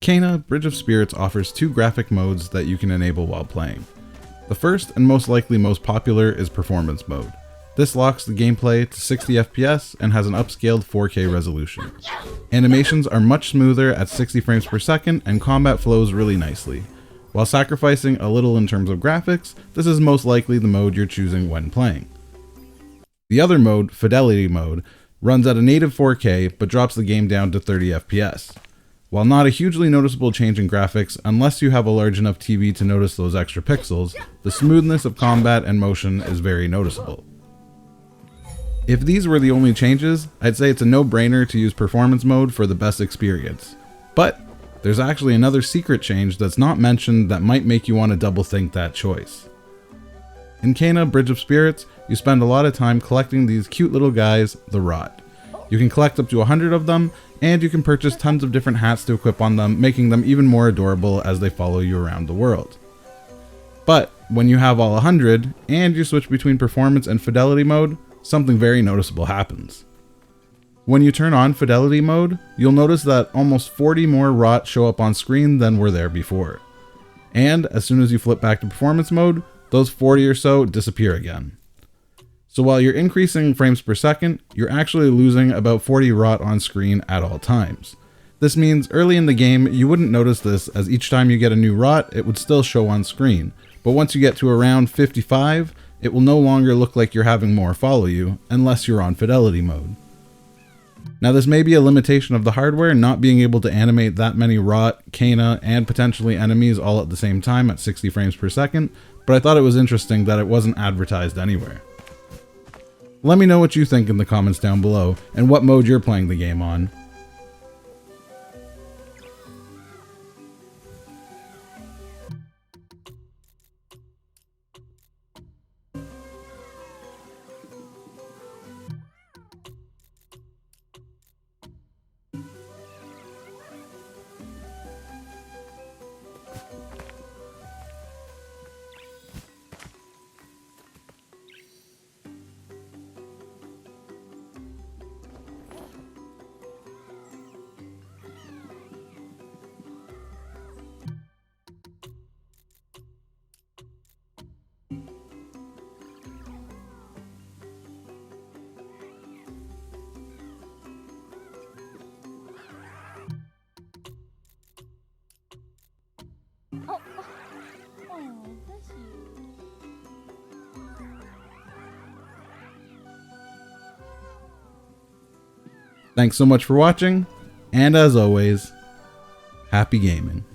Kena Bridge of Spirits offers two graphic modes that you can enable while playing. The first and most likely most popular is Performance Mode. This locks the gameplay to 60 FPS and has an upscaled 4K resolution. Animations are much smoother at 60 frames per second and combat flows really nicely. While sacrificing a little in terms of graphics, this is most likely the mode you're choosing when playing. The other mode, Fidelity Mode, runs at a native 4K but drops the game down to 30 FPS. While not a hugely noticeable change in graphics unless you have a large enough TV to notice those extra pixels, the smoothness of combat and motion is very noticeable. If these were the only changes, I'd say it's a no-brainer to use Performance Mode for the best experience. But there's actually another secret change that's not mentioned that might make you want to double think that choice. In Kena Bridge of Spirits, you spend a lot of time collecting these cute little guys, the Rot. You can collect up to 100 of them, and you can purchase tons of different hats to equip on them, making them even more adorable as they follow you around the world. But when you have all 100, and you switch between Performance and Fidelity Mode, something very noticeable happens. When you turn on Fidelity Mode, you'll notice that almost 40 more Rot show up on screen than were there before. And as soon as you flip back to Performance Mode, those 40 or so disappear again. So while you're increasing frames per second, you're actually losing about 40 Rot on screen at all times. This means early in the game, you wouldn't notice this, as each time you get a new Rot, it would still show on screen. But once you get to around 55, it will no longer look like you're having more follow you, unless you're on Fidelity Mode. Now this may be a limitation of the hardware, not being able to animate that many Rot, Kena, and potentially enemies all at the same time at 60 frames per second, but I thought it was interesting that it wasn't advertised anywhere. Let me know what you think in the comments down below, and what mode you're playing the game on. That's you. Thanks so much for watching, and as always, happy gaming.